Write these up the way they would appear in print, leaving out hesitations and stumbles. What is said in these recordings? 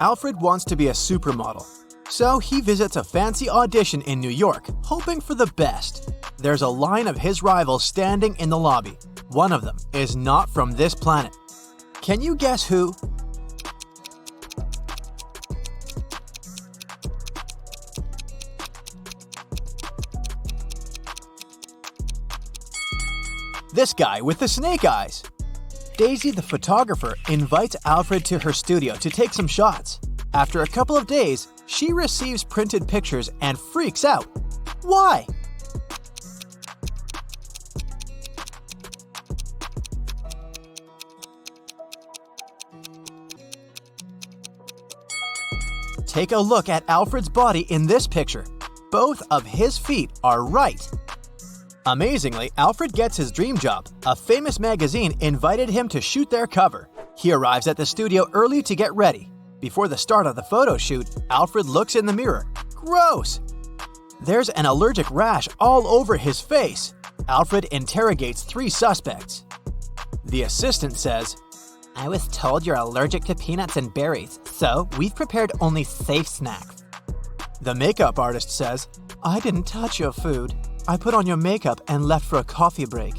Alfred wants to be a supermodel, so he visits a fancy audition in New York, hoping for the best. There's a line of his rivals standing in the lobby. One of them is not from this planet. Can you guess who? This guy with the snake eyes. Daisy, the photographer, invites Alfred to her studio to take some shots. After a couple of days, she receives printed pictures and freaks out. Why? Take a look at Alfred's body in this picture. Both of his feet are right. Amazingly, Alfred gets his dream job. A famous magazine invited him to shoot their cover. He arrives at the studio early to get ready. Before the start of the photo shoot, Alfred looks in the mirror. Gross! There's an allergic rash all over his face. Alfred interrogates 3 suspects. The assistant says, "I was told you're allergic to peanuts and berries, so we've prepared only safe snacks." The makeup artist says, "I didn't touch your food. I put on your makeup and left for a coffee break."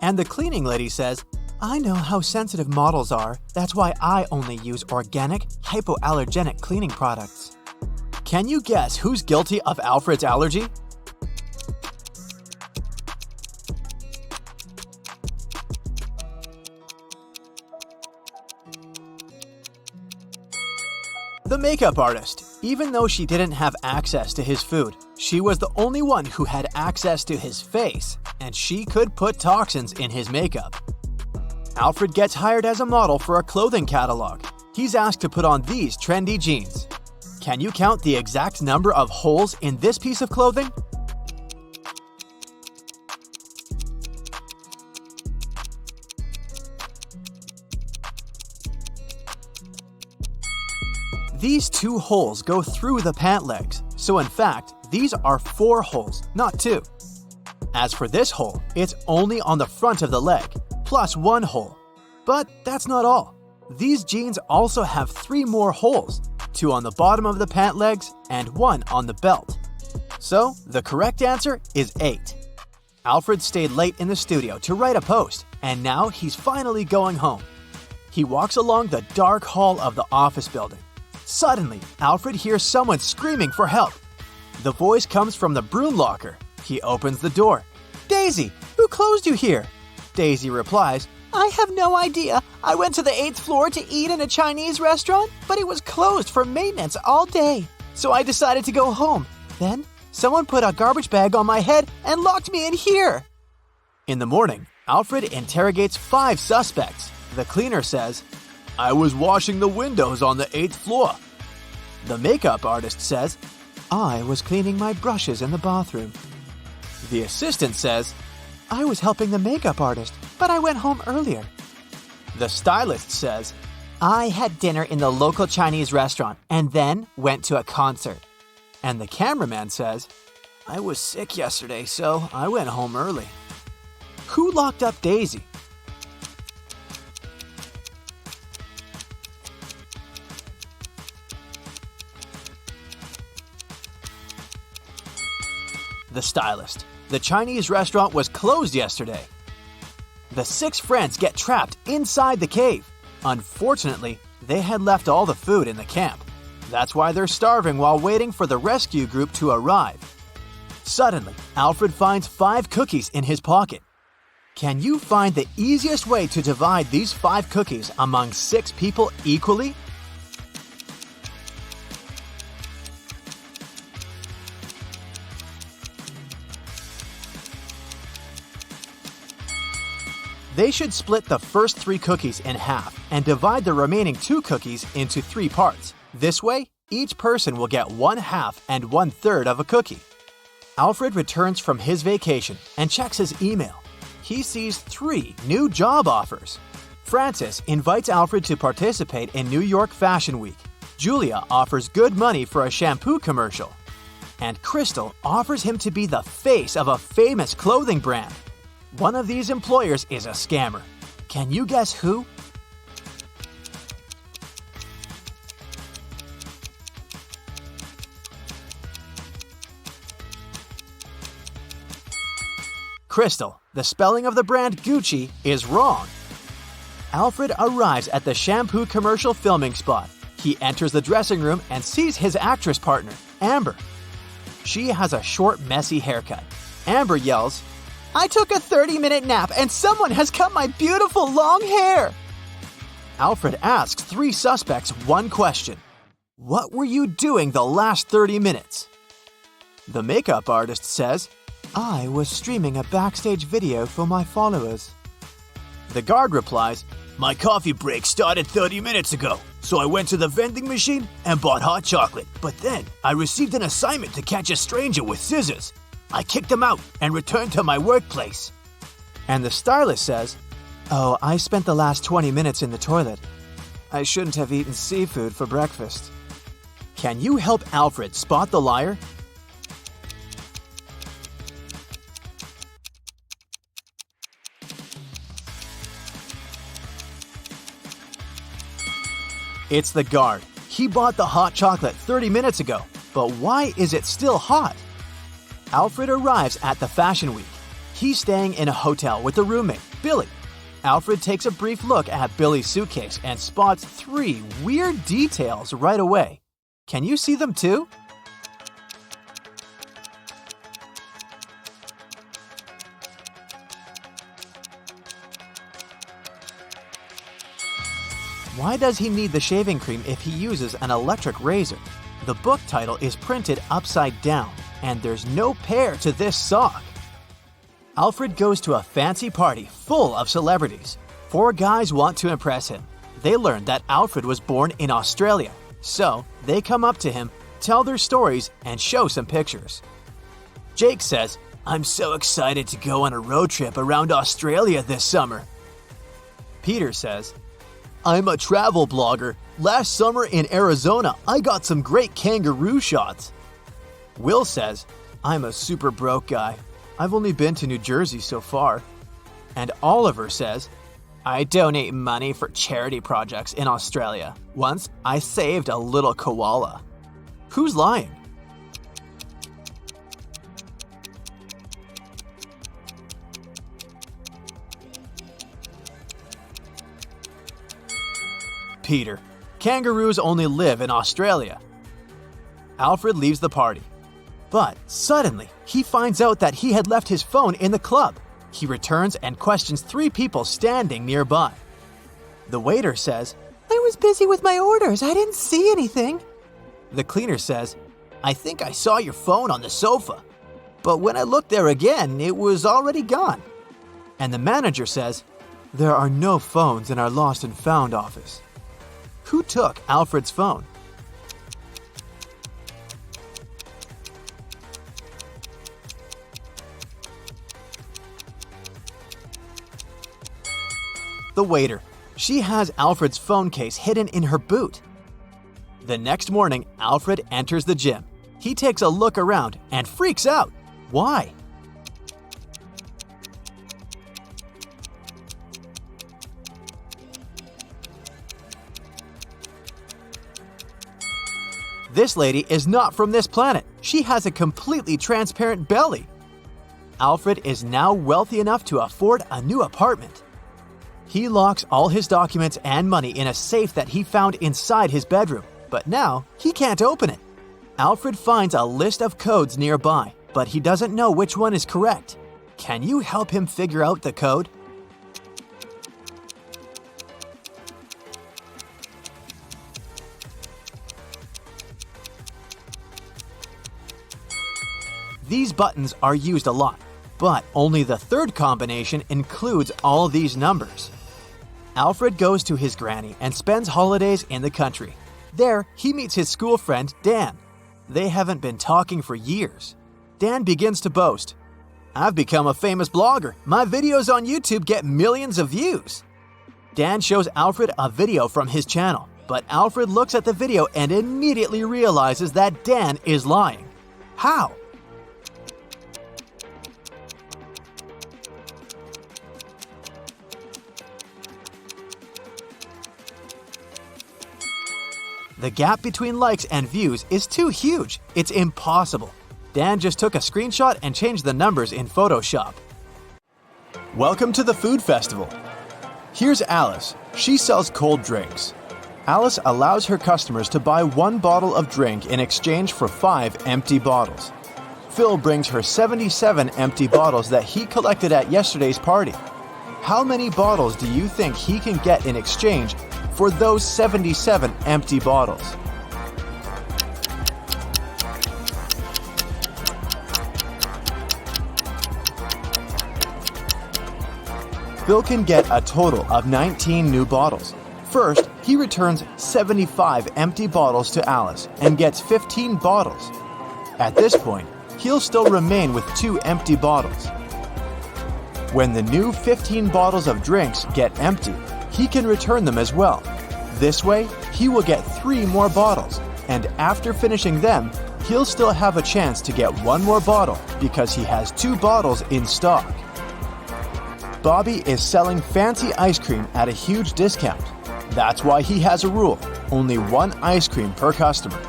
And the cleaning lady says, "I know how sensitive models are. That's why I only use organic, hypoallergenic cleaning products." Can you guess who's guilty of Alfred's allergy? The makeup artist. Even though she didn't have access to his food, she was the only one who had access to his face, and she could put toxins in his makeup. Alfred gets hired as a model for a clothing catalog. He's asked to put on these trendy jeans. Can you count the exact number of holes in this piece of clothing? These 2 holes go through the pant legs, so in fact, these are 4 holes, not 2. As for this hole, it's only on the front of the leg, plus 1 hole. But that's not all. These jeans also have 3 more holes, 2 on the bottom of the pant legs and 1 on the belt. So, the correct answer is 8. Alfred stayed late in the studio to write a post, and now he's finally going home. He walks along the dark hall of the office building. Suddenly, Alfred hears someone screaming for help. The voice comes from the broom locker. He opens the door. "Daisy, who closed you here?" Daisy replies, "I have no idea. I went to the 8th floor to eat in a Chinese restaurant, but it was closed for maintenance all day. So I decided to go home. Then, someone put a garbage bag on my head and locked me in here." In the morning, Alfred interrogates 5 suspects. The cleaner says, "I was washing the windows on the 8th floor." The makeup artist says, "I was cleaning my brushes in the bathroom." The assistant says, "I was helping the makeup artist, but I went home earlier." The stylist says, "I had dinner in the local Chinese restaurant and then went to a concert." And the cameraman says, "I was sick yesterday, so I went home early." Who locked up Daisy? The stylist. The Chinese restaurant was closed yesterday. The 6 friends get trapped inside the cave. Unfortunately, they had left all the food in the camp. That's why they're starving while waiting for the rescue group to arrive. Suddenly, Alfred finds 5 cookies in his pocket. Can you find the easiest way to divide these 5 cookies among 6 people equally? They should split the first 3 cookies in half and divide the remaining 2 cookies into 3 parts. This way, each person will get 1/2 and 1/3 of a cookie. Alfred returns from his vacation and checks his email. He sees 3 new job offers. Francis invites Alfred to participate in New York Fashion Week. Julia offers good money for a shampoo commercial. And Crystal offers him to be the face of a famous clothing brand. One of these employers is a scammer. Can you guess who? Crystal, the spelling of the brand Gucci is wrong. Alfred arrives at the shampoo commercial filming spot. He enters the dressing room and sees his actress partner, Amber. She has a short, messy haircut. Amber yells, "I took a 30-minute nap and someone has cut my beautiful long hair!" Alfred asks three suspects one question. What were you doing the last 30 minutes? The makeup artist says, "I was streaming a backstage video for my followers." The guard replies, "My coffee break started 30 minutes ago, so I went to the vending machine and bought hot chocolate. But then I received an assignment to catch a stranger with scissors. I kicked him out and returned to my workplace." And the stylist says, "Oh, I spent the last 20 minutes in the toilet. I shouldn't have eaten seafood for breakfast." Can you help Alfred spot the liar? It's the guard. He bought the hot chocolate 30 minutes ago, but why is it still hot? Alfred arrives at the Fashion Week. He's staying in a hotel with a roommate, Billy. Alfred takes a brief look at Billy's suitcase and spots three weird details right away. Can you see them too? Why does he need the shaving cream if he uses an electric razor? The book title is printed upside down, and there's no pair to this sock. Alfred goes to a fancy party full of celebrities. Four guys want to impress him. They learn that Alfred was born in Australia, so they come up to him, tell their stories, and show some pictures. Jake says, "I'm so excited to go on a road trip around Australia this summer." Peter says, "I'm a travel blogger. Last summer in Arizona, I got some great kangaroo shots." Will says, "I'm a super broke guy. I've only been to New Jersey so far." And Oliver says, "I donate money for charity projects in Australia. Once, I saved a little koala." Who's lying? Peter. Kangaroos only live in Australia. Alfred leaves the party. But suddenly, he finds out that he had left his phone in the club. He returns and questions three people standing nearby. The waiter says, "I was busy with my orders. I didn't see anything." The cleaner says, "I think I saw your phone on the sofa. But when I looked there again, it was already gone." And the manager says, "There are no phones in our lost and found office." Who took Alfred's phone? The waiter. She has Alfred's phone case hidden in her boot. The next morning, Alfred enters the gym. He takes a look around and freaks out. Why? This lady is not from this planet. She has a completely transparent belly. Alfred is now wealthy enough to afford a new apartment. He locks all his documents and money in a safe that he found inside his bedroom, but now he can't open it. Alfred finds a list of codes nearby, but he doesn't know which one is correct. Can you help him figure out the code? These buttons are used a lot, but only the third combination includes all these numbers. Alfred goes to his granny and spends holidays in the country. There, he meets his school friend, Dan. They haven't been talking for years. Dan begins to boast. "I've become a famous blogger. My videos on YouTube get millions of views." Dan shows Alfred a video from his channel, but Alfred looks at the video and immediately realizes that Dan is lying. How? The gap between likes and views is too huge. It's impossible. Dan just took a screenshot and changed the numbers in Photoshop. Welcome to the food festival. Here's Alice. She sells cold drinks. Alice allows her customers to buy 1 bottle of drink in exchange for 5 empty bottles. Phil brings her 77 empty bottles that he collected at yesterday's party. How many bottles do you think he can get in exchange for those 77 empty bottles? Phil can get a total of 19 new bottles. First, he returns 75 empty bottles to Alice and gets 15 bottles. At this point, he'll still remain with 2 empty bottles. When the new 15 bottles of drinks get empty, he can return them as well. This way, he will get 3 more bottles, and after finishing them, he'll still have a chance to get 1 more bottle because he has 2 bottles in stock. Bobby is selling fancy ice cream at a huge discount. That's why he has a rule: only 1 ice cream per customer.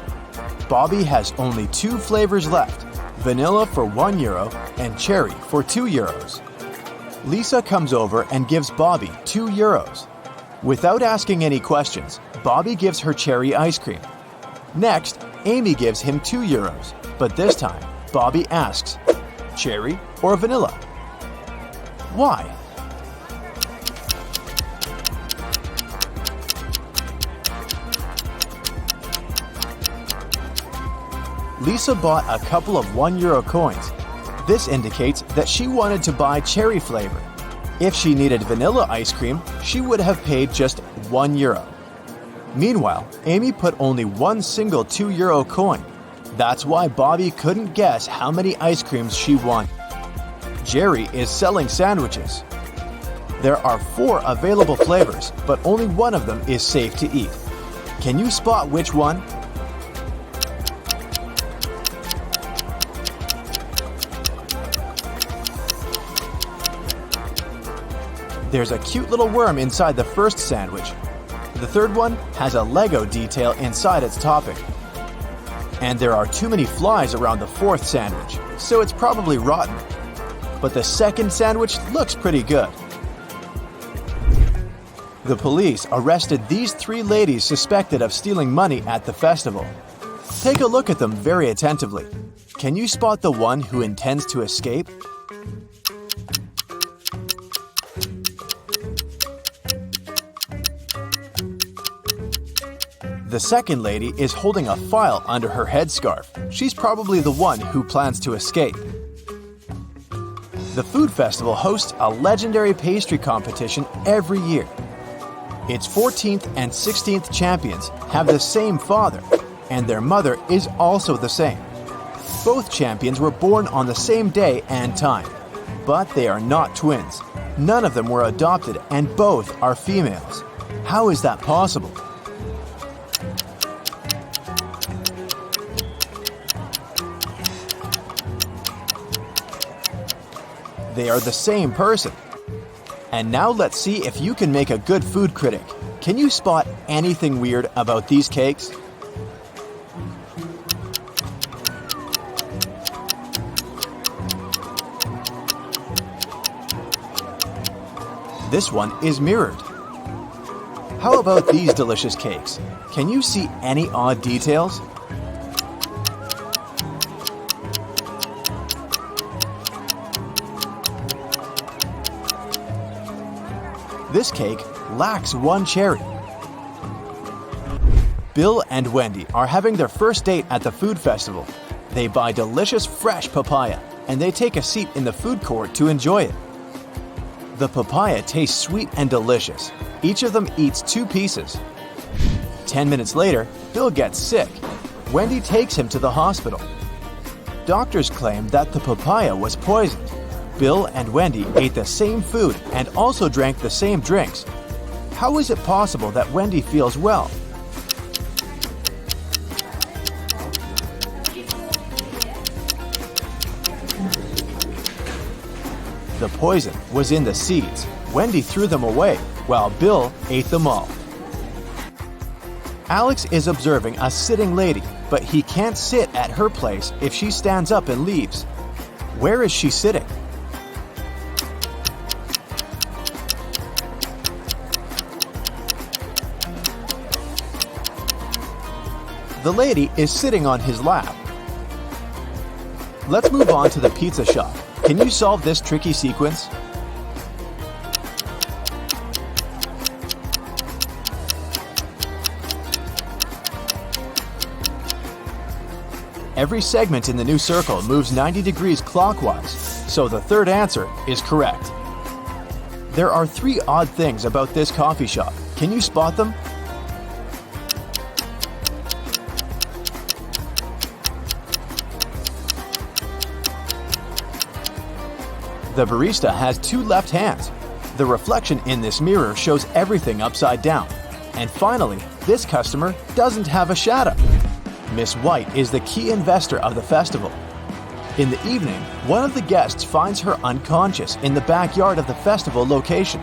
Bobby has only 2 flavors left: vanilla for €1 and cherry for €2. Lisa comes over and gives Bobby €2. Without asking any questions, Bobby gives her cherry ice cream. Next, Amy gives him €2, but this time, Bobby asks, cherry or vanilla? Why? Lisa bought a couple of €1 coins. This indicates that she wanted to buy cherry flavor. If she needed vanilla ice cream, she would have paid just €1. Meanwhile, Amy put only 1 single €2 coin. That's why Bobby couldn't guess how many ice creams she wanted. Jerry is selling sandwiches. There are 4 available flavors, but only one of them is safe to eat. Can you spot which one? There's a cute little worm inside the first sandwich. The third one has a Lego detail inside its topping. And there are too many flies around the 4th sandwich, so it's probably rotten. But the second sandwich looks pretty good. The police arrested these 3 ladies suspected of stealing money at the festival. Take a look at them very attentively. Can you spot the one who intends to escape? The second lady is holding a file under her headscarf. She's probably the one who plans to escape. The food festival hosts a legendary pastry competition every year. Its 14th and 16th champions have the same father, and their mother is also the same. Both champions were born on the same day and time, but they are not twins. None of them were adopted, and both are females. How is that possible? They are the same person. And now let's see if you can make a good food critic. Can you spot anything weird about these cakes? This one is mirrored. How about these delicious cakes? Can you see any odd details? This cake lacks 1 cherry. Bill and Wendy are having their first date at the food festival. They buy delicious fresh papaya, and they take a seat in the food court to enjoy it. The papaya tastes sweet and delicious. Each of them eats 2 pieces. 10 minutes later, Bill gets sick. Wendy takes him to the hospital. Doctors claim that the papaya was poisoned. Bill and Wendy ate the same food and also drank the same drinks. How is it possible that Wendy feels well? The poison was in the seeds. Wendy threw them away, while Bill ate them all. Alex is observing a sitting lady, but he can't sit at her place if she stands up and leaves. Where is she sitting? The lady is sitting on his lap. Let's move on to the pizza shop. Can you solve this tricky sequence? Every segment in the new circle moves 90 degrees clockwise, so the third answer is correct. There are 3 odd things about this coffee shop. Can you spot them? The barista has 2 left hands. The reflection in this mirror shows everything upside down. And finally, this customer doesn't have a shadow. Miss White is the key investor of the festival. In the evening, one of the guests finds her unconscious in the backyard of the festival location.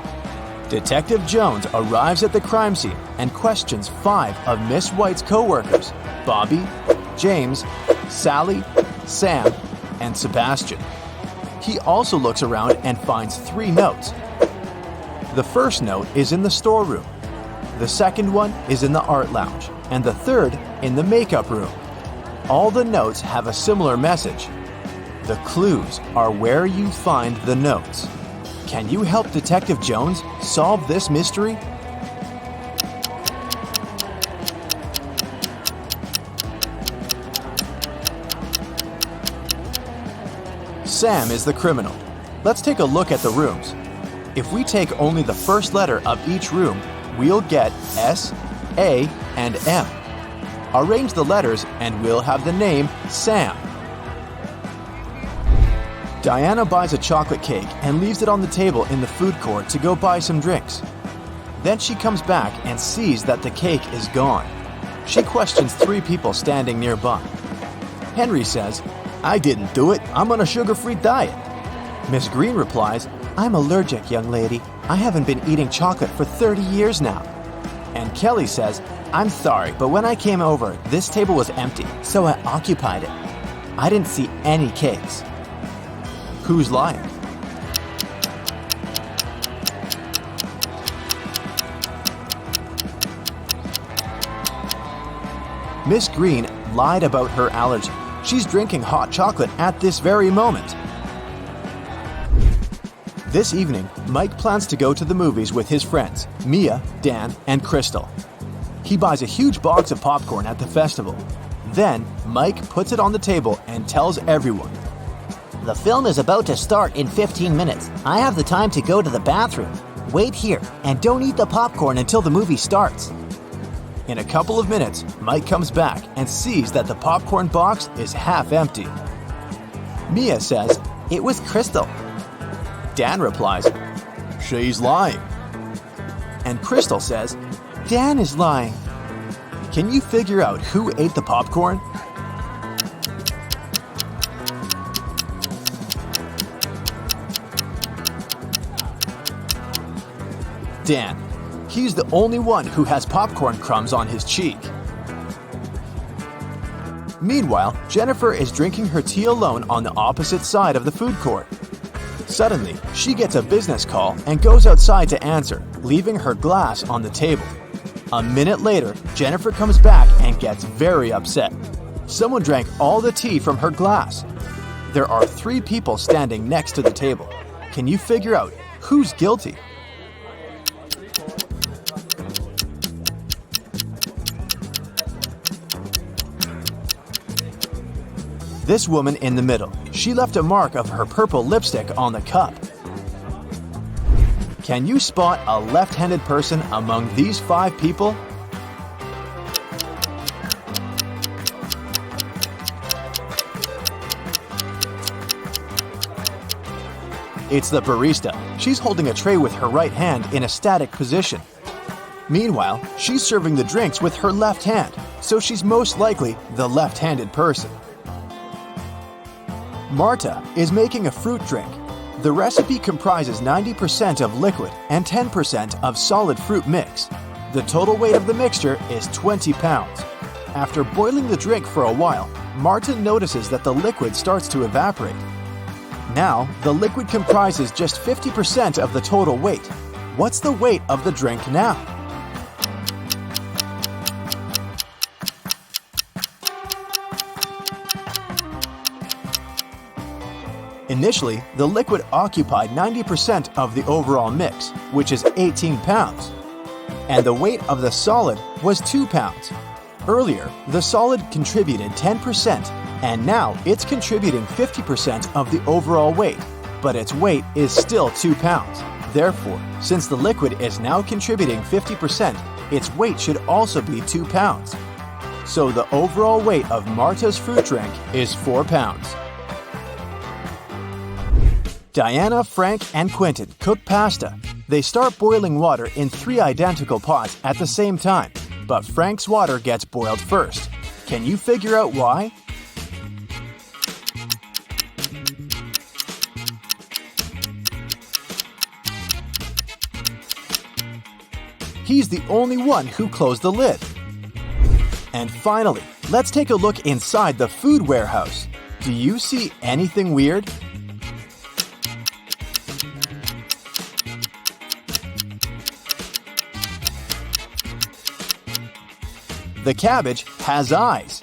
Detective Jones arrives at the crime scene and questions 5 of Miss White's co-workers: Bobby, James, Sally, Sam, and Sebastian. He also looks around and finds 3 notes. The first note is in the storeroom. The second one is in the art lounge, and the third in the makeup room. All the notes have a similar message. The clues are where you find the notes. Can you help Detective Jones solve this mystery? Sam is the criminal. Let's take a look at the rooms. If we take only the first letter of each room, we'll get S, A, and M. Arrange the letters and we'll have the name Sam. Diana buys a chocolate cake and leaves it on the table in the food court to go buy some drinks. Then she comes back and sees that the cake is gone. She questions 3 people standing nearby. Henry says, "I didn't do it. I'm on a sugar-free diet." Miss Green replies, "I'm allergic, young lady. I haven't been eating chocolate for 30 years now." And Kelly says, "I'm sorry, but when I came over, this table was empty, so I occupied it. I didn't see any cakes." Who's lying? Miss Green lied about her allergy. She's drinking hot chocolate at this very moment. This evening, Mike plans to go to the movies with his friends, Mia, Dan, and Crystal. He buys a huge box of popcorn at the festival. Then, Mike puts it on the table and tells everyone, "The film is about to start in 15 minutes. I have the time to go to the bathroom. Wait here and don't eat the popcorn until the movie starts." In a couple of minutes, Mike comes back and sees that the popcorn box is half empty. Mia says, "It was Crystal." Dan replies, "She's lying." And Crystal says, "Dan is lying." Can you figure out who ate the popcorn? Dan. He's the only one who has popcorn crumbs on his cheek. Meanwhile, Jennifer is drinking her tea alone on the opposite side of the food court. Suddenly, she gets a business call and goes outside to answer, leaving her glass on the table. A minute later, Jennifer comes back and gets very upset. Someone drank all the tea from her glass. There are 3 people standing next to the table. Can you figure out who's guilty? This woman in the middle. She left a mark of her purple lipstick on the cup. Can you spot a left-handed person among these 5 people? It's the barista. She's holding a tray with her right hand in a static position. Meanwhile, she's serving the drinks with her left hand, so she's most likely the left-handed person. Marta is making a fruit drink. The recipe comprises 90% of liquid and 10% of solid fruit mix. The total weight of the mixture is 20 pounds. After boiling the drink for a while, Marta notices that the liquid starts to evaporate. Now, the liquid comprises just 50% of the total weight. What's the weight of the drink now? Initially, the liquid occupied 90% of the overall mix, which is 18 pounds, and the weight of the solid was 2 pounds. Earlier, the solid contributed 10%, and now it's contributing 50% of the overall weight, but its weight is still 2 pounds. Therefore, since the liquid is now contributing 50%, its weight should also be 2 pounds. So the overall weight of Marta's fruit drink is 4 pounds. Diana, Frank, and Quentin cook pasta. They start boiling water in 3 identical pots at the same time, but Frank's water gets boiled first. Can you figure out why? He's the only one who closed the lid. And finally, let's take a look inside the food warehouse. Do you see anything weird? The cabbage has eyes.